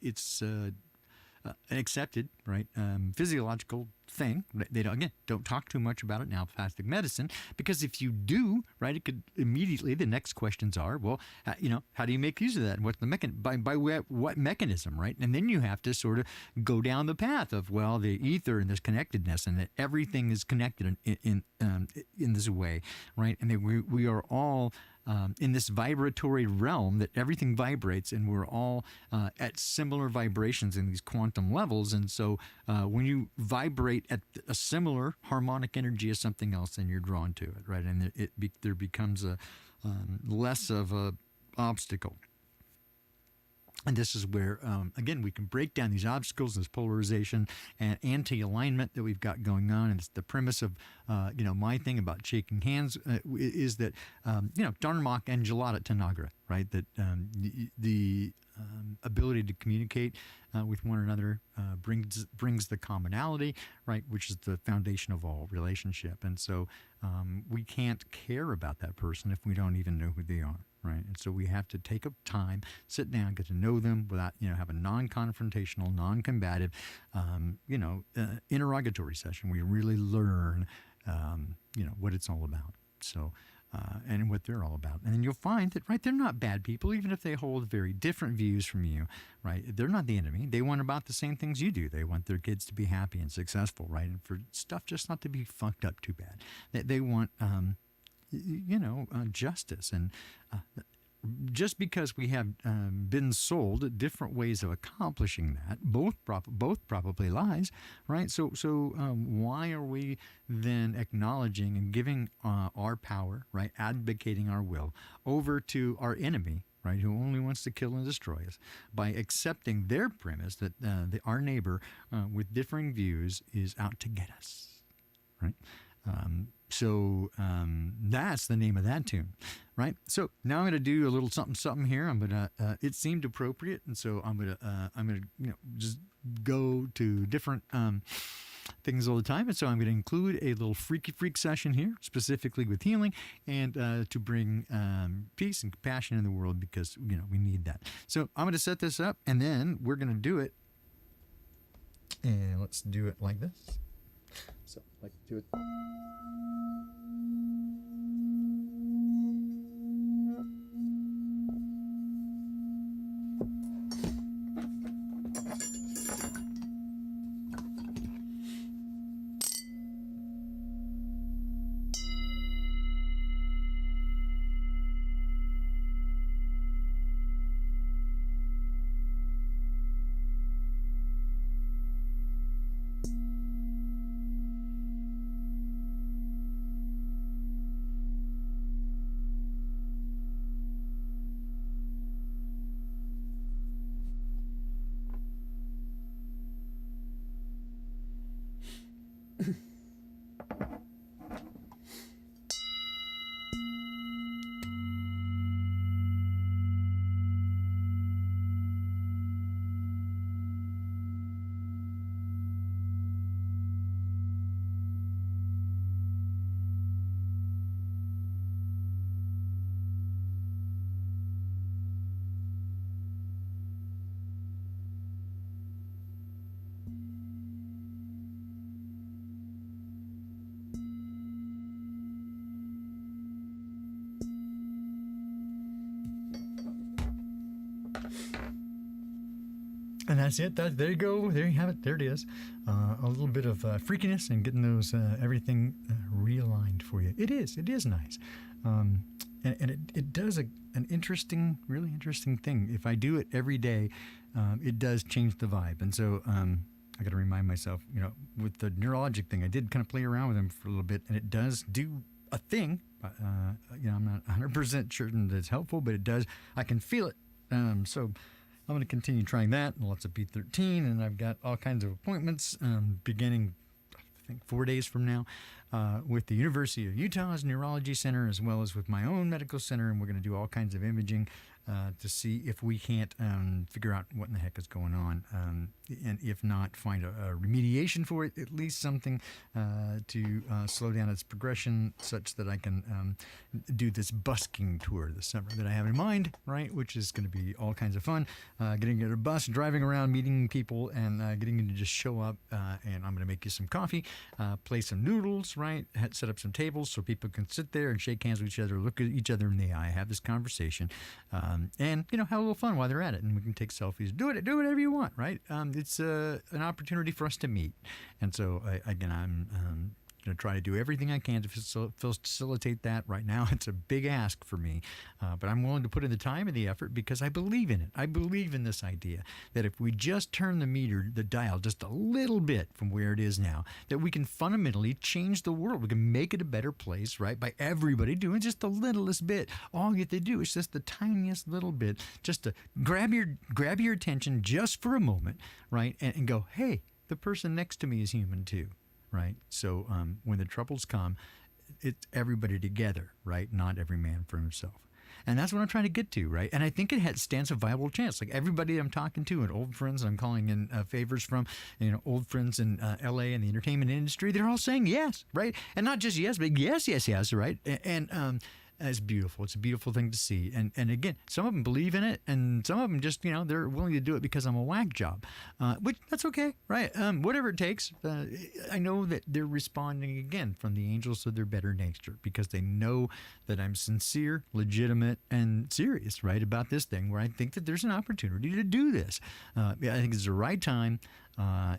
It's an accepted, right, physiological thing. They don't talk too much about it in allopathic medicine, because if you do, right, it could immediately, the next questions are, well, how do you make use of that? And what's the by what mechanism, right? And then you have to sort of go down the path of, well, the ether and this connectedness, and that everything is connected in this way, right? And that we are all in this vibratory realm, that everything vibrates, and we're all at similar vibrations in these quantum levels. And so when you vibrate at a similar harmonic energy as something else, then you're drawn to it, right? And there becomes a less of a obstacle. And this is where, again, we can break down these obstacles, this polarization and anti-alignment that we've got going on. And it's the premise of, my thing about shaking hands is that, Dharmak and Jalata Tanagra, right? That the ability to communicate with one another brings the commonality, right, which is the foundation of all relationship. And so we can't care about that person if we don't even know who they are. Right, and so we have to take up time, sit down, get to know them without, have a non-confrontational, non-combative, interrogatory session. We really learn, what it's all about. So, and what they're all about. And then you'll find that, right, they're not bad people, even if they hold very different views from you, right? They're not the enemy. They want about the same things you do. They want their kids to be happy and successful, right? And for stuff just not to be fucked up too bad. They want, justice. And just because we have been sold different ways of accomplishing that, both probably lies, right? So why are we then acknowledging and giving our power, right, advocating our will over to our enemy, right, who only wants to kill and destroy us, by accepting their premise that our neighbor with differing views is out to get us, right? So that's the name of that tune, right? So now I'm going to do a little something here. I'm going to, it seemed appropriate. And so I'm going to, just go to different things all the time. And so I'm going to include a little freaky freak session here, specifically with healing, and to bring peace and compassion in the world, because, we need that. So I'm going to set this up, and then we're going to do it. And let's do it like this. So, like, do it. And that's it. There you go. There you have it. There it is. A little bit of freakiness and getting those everything realigned for you. It is. It is nice. And it does an interesting, really interesting thing. If I do it every day, it does change the vibe. And so I got to remind myself, with the neurologic thing, I did kind of play around with them for a little bit, and it does do a thing. I'm not 100% certain that it's helpful, but it does. I can feel it. So I'm going to continue trying that, and lots of B13, and I've got all kinds of appointments beginning, I think, 4 days from now with the University of Utah's Neurology Center, as well as with my own medical center, and we're going to do all kinds of imaging to see if we can't figure out what in the heck is going on, and if not, find a remediation for it, at least something to slow down its progression such that I can do this busking tour this summer that I have in mind, right, which is going to be all kinds of fun, getting in a bus, driving around, meeting people, and getting you to just show up, and I'm going to make you some coffee, play some noodles, right, set up some tables so people can sit there and shake hands with each other, look at each other in the eye, have this conversation, and have a little fun while they're at it, and we can take selfies. Do whatever you want, right? It's an opportunity for us to meet, and so I'm going to try to do everything I can to facilitate that. Right now, it's a big ask for me, but I'm willing to put in the time and the effort because I believe in it. I believe in this idea that if we just turn the dial just a little bit from where it is now, that we can fundamentally change the world. We can make it a better place, right, by everybody doing just the littlest bit. All you have to do is just the tiniest little bit, just to grab your attention just for a moment, right, and go, hey, the person next to me is human too. Right. So when the troubles come, it's everybody together, right? Not every man for himself. And that's what I'm trying to get to, right? And I think it stands a viable chance. Like everybody I'm talking to and old friends I'm calling in favors from, old friends in LA and the entertainment industry, they're all saying yes, right? And not just yes, but yes, right? And it's beautiful. It's a beautiful thing to see. And again, some of them believe in it, and some of them just, they're willing to do it because I'm a whack job, which that's okay, right? Whatever it takes. I know that they're responding again from the angels of their better nature because they know that I'm sincere, legitimate, and serious, right, about this thing where I think that there's an opportunity to do this. I think it's the right time.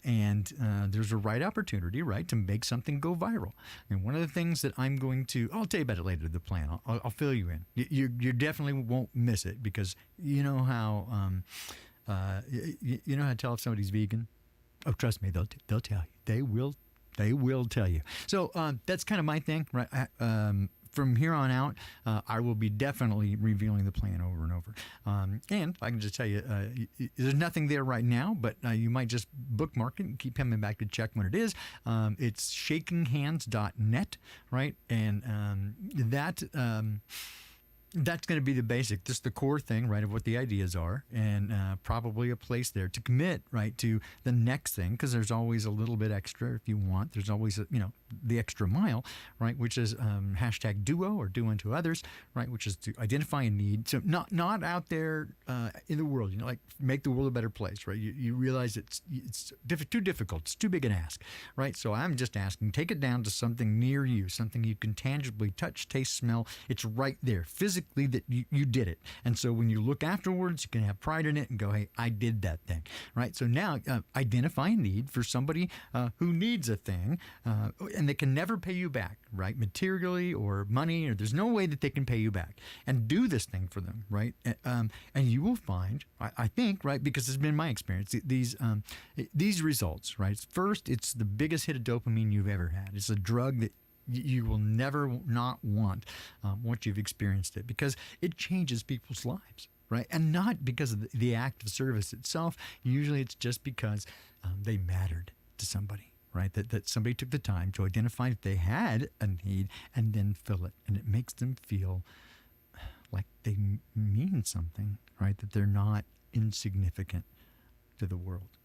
And there's a right opportunity, right, to make something go viral. And one of the things that I'll tell you about it later, the plan. I'll fill you in. You definitely won't miss it because you know how you know how to tell if somebody's vegan. Oh, trust me, they'll tell you. They will tell you. So that's kind of my thing, right? From here on out, I will be definitely revealing the plan over and over. And I can just tell you, there's nothing there right now, but you might just bookmark it and keep coming back to check when it is. It's shakinghands.net, right? And that's going to be the basic, just the core thing, right, of what the ideas are, and probably a place there to commit, right, to the next thing, because there's always a little bit extra if you want. There's always, the extra mile, right, which is hashtag duo or do unto others, right, which is to identify a need. So not out there in the world, like make the world a better place, right? You realize it's too difficult. It's too big an ask, right? So I'm just asking, take it down to something near you, something you can tangibly touch, taste, smell. It's right there, physically, that you did it. And so when you look afterwards, you can have pride in it and go, hey, I did that thing, right? So now identify a need for somebody who needs a thing, and they can never pay you back, right? Materially or money, or there's no way that they can pay you back. And do this thing for them, right? And you will find, I think, right, because it's been my experience, these results, right? First, it's the biggest hit of dopamine you've ever had. It's a drug that you will never not want once you've experienced it, because it changes people's lives, right? And not because of the act of service itself. Usually it's just because they mattered to somebody. right? That somebody took the time to identify that they had a need and then fill it. And it makes them feel like they mean something, right? That they're not insignificant to the world,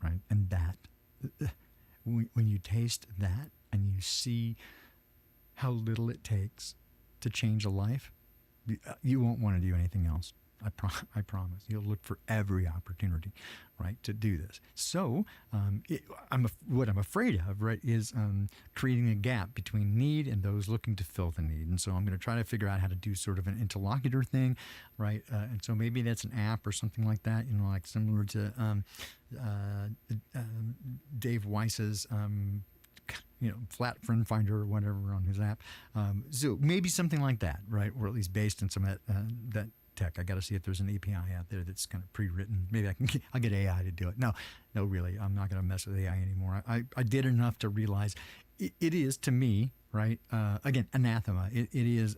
right? And that, when you taste that and you see how little it takes to change a life, you won't want to do anything else. I promise. You'll look for every opportunity, right, to do this. So what I'm afraid of, right, is creating a gap between need and those looking to fill the need. And so I'm going to try to figure out how to do sort of an interlocutor thing, right? And so maybe that's an app or something like that, like similar to Dave Weiss's flat friend finder or whatever on his app. So maybe something like that, right? Or at least based on some of that tech. I got to see if there's an API out there that's kind of pre-written. Maybe I'll get AI to do it. No, really, I'm not going to mess with AI anymore. I did enough to realize it is, to me, right? Again, anathema. It is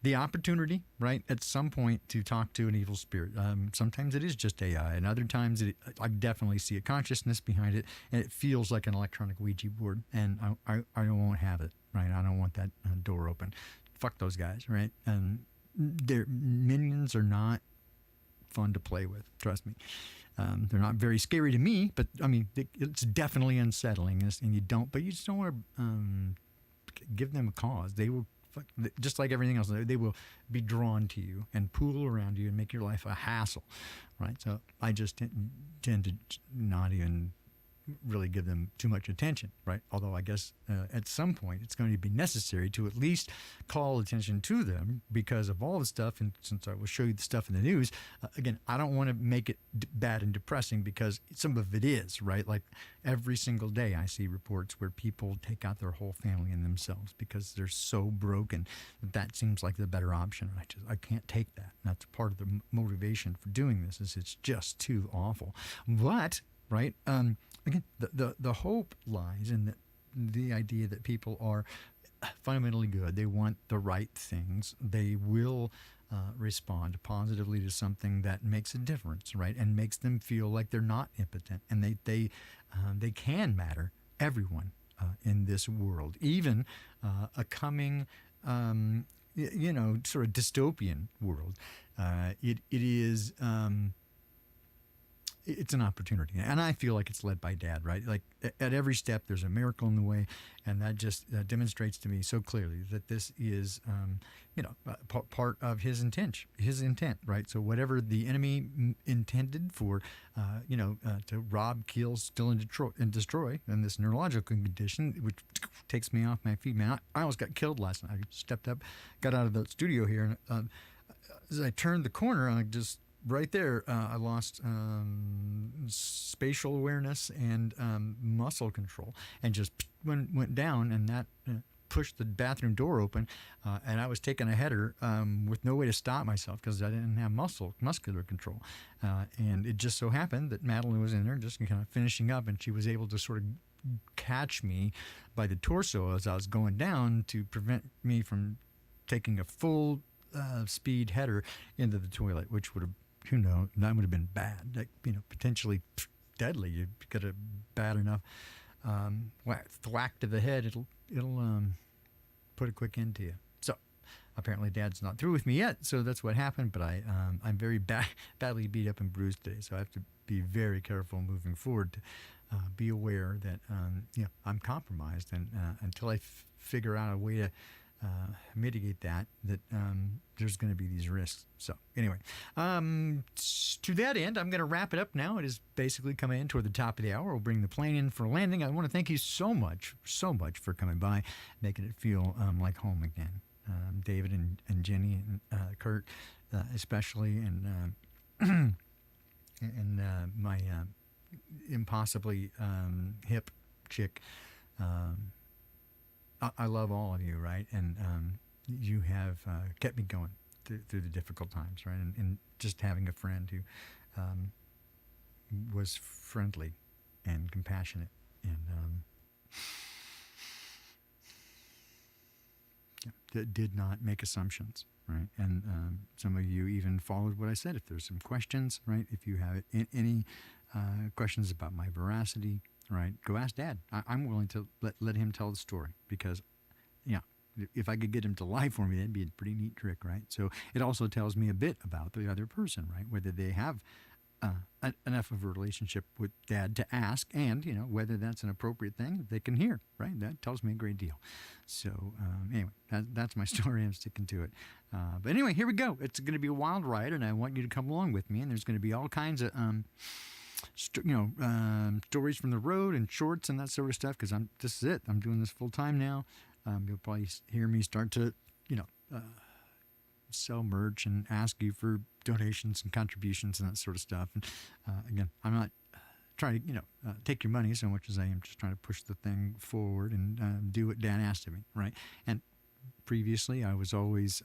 the opportunity, right, at some point to talk to an evil spirit. Sometimes it is just AI, and other times I definitely see a consciousness behind it, and it feels like an electronic Ouija board, and I won't have it, right? I don't want that door open. Fuck those guys, right? And their minions are not fun to play with, trust me. They're not very scary to me, but I mean, it's definitely unsettling, and you just don't want to give them a cause. They will, just like everything else, they will be drawn to you and pool around you and make your life a hassle, right? So I just tend to not even really give them too much attention, right? Although I guess at some point it's going to be necessary to at least call attention to them because of all the stuff. And since I will show you the stuff in the news, again, I don't want to make it bad and depressing because some of it is, right? Like every single day I see reports where people take out their whole family and themselves because they're so broken that seems like the better option. And I can't take that. And that's part of the motivation for doing this is it's just too awful. But, right, again, the hope lies in the idea that people are fundamentally good. They want the right things. They will respond positively to something that makes a difference, right, and makes them feel like they're not impotent, and they can matter. Everyone in this world, even a coming, sort of dystopian world. It is. It's an opportunity. And I feel like it's led by Dad, right? Like at every step, there's a miracle in the way. And that just demonstrates to me so clearly that this is, part of his intent, right? So whatever the enemy intended for, to rob, kill, steal, and destroy in this neurological condition, which takes me off my feet, man. I almost got killed last night. I stepped up, got out of the studio here, and as I turned the corner, I just... right there, I lost spatial awareness and muscle control, and just went down, and that pushed the bathroom door open, and I was taking a header with no way to stop myself because I didn't have muscular control, and it just so happened that Madeline was in there just kind of finishing up, and she was able to sort of catch me by the torso as I was going down to prevent me from taking a full speed header into the toilet, which would have, that would have been bad. Like, potentially deadly. You get a bad enough thwack to the head, it'll put a quick end to you. So apparently Dad's not through with me yet, so that's what happened. But I'm very badly beat up and bruised today, so I have to be very careful moving forward to be aware that I'm compromised, and until I figure out a way to mitigate that there's going to be these risks. So anyway, to that end, I'm going to wrap it up now. It is basically coming in toward the top of the hour. We'll bring the plane in for landing. I want to thank you so much for coming by, making it feel like home again. David and Jenny and Kurt especially, and my impossibly hip chick. I love all of you, right? And you have kept me going through the difficult times, right? And just having a friend who was friendly and compassionate and did not make assumptions, right? And some of you even followed what I said. If there's some questions, right? If you have any questions about my veracity, right? Go ask Dad. I'm willing to let him tell the story because, yeah, if I could get him to lie for me, that'd be a pretty neat trick, right? So it also tells me a bit about the other person, right? Whether they have enough of a relationship with Dad to ask, and whether that's an appropriate thing they can hear, right? That tells me a great deal. So anyway, that's my story. I'm sticking to it. But anyway, here we go. It's going to be a wild ride, and I want you to come along with me. And there's going to be all kinds of stories from the road and shorts and that sort of stuff. Because this is it. I'm doing this full time now. You'll probably hear me start to sell merch and ask you for donations and contributions and that sort of stuff. And again, I'm not trying to take your money so much as I am just trying to push the thing forward and do what Dan asked of me, right? And previously I was always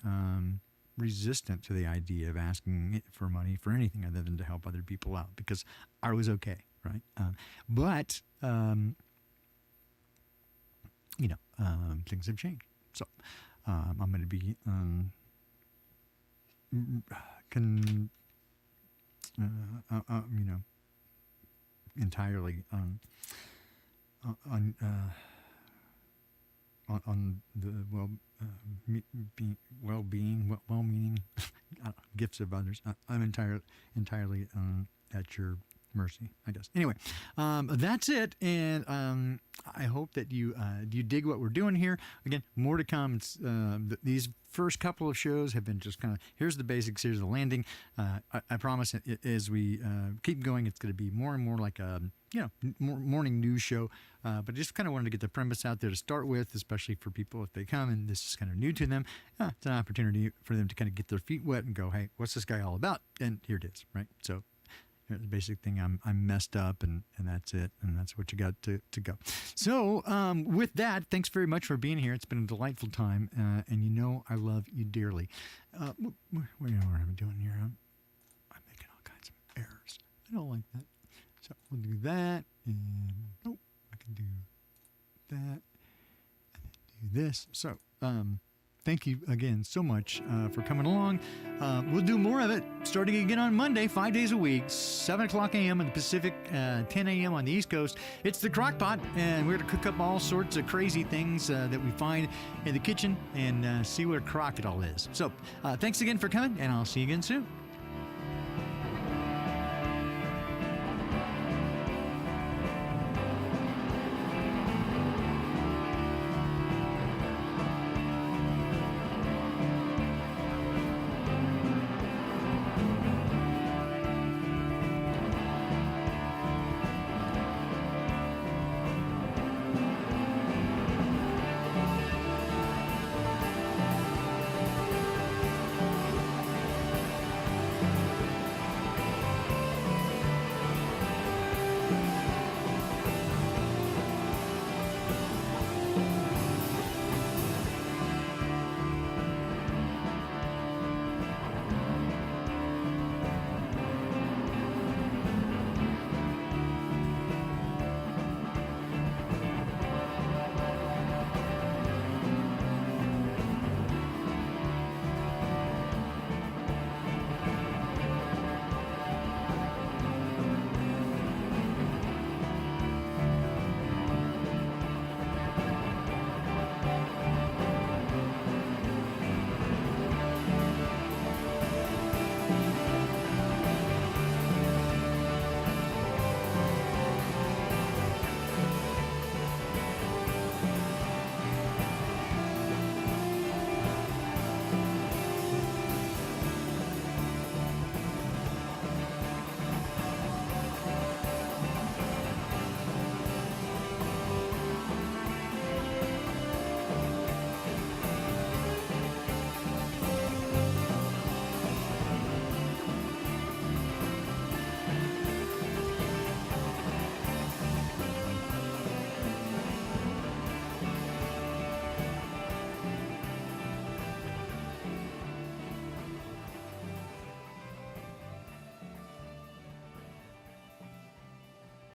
resistant to the idea of asking for money for anything other than to help other people out because I was okay, right? But things have changed. So I'm going to be entirely on the well-meaning gifts of others. I'm entirely at your mercy, I guess. Anyway, that's it, and I hope that you dig what we're doing here. Again, more to come. These first couple of shows have been just kind of, here's the basics, here's the landing. I promise as we keep going, it's going to be more and more like a morning news show. But I just kind of wanted to get the premise out there to start with, especially for people if they come and this is kind of new to them. It's an opportunity for them to kind of get their feet wet and go, hey, what's this guy all about? And here it is, right? So here's the basic thing. I'm messed up, and that's it, and that's what you got to go. So with that, thanks very much for being here. It's been a delightful time, and I love you dearly. What am I doing here? I'm making all kinds of errors. I don't like that. So we'll do that, and I can do that, and then do this. So thank you again so much for coming along. We'll do more of it starting again on Monday, 5 days a week, 7 o'clock a.m. in the Pacific, 10 a.m. on the East Coast. It's the Crock Pot, and we're going to cook up all sorts of crazy things that we find in the kitchen and see what a crock it all is. So thanks again for coming, and I'll see you again soon.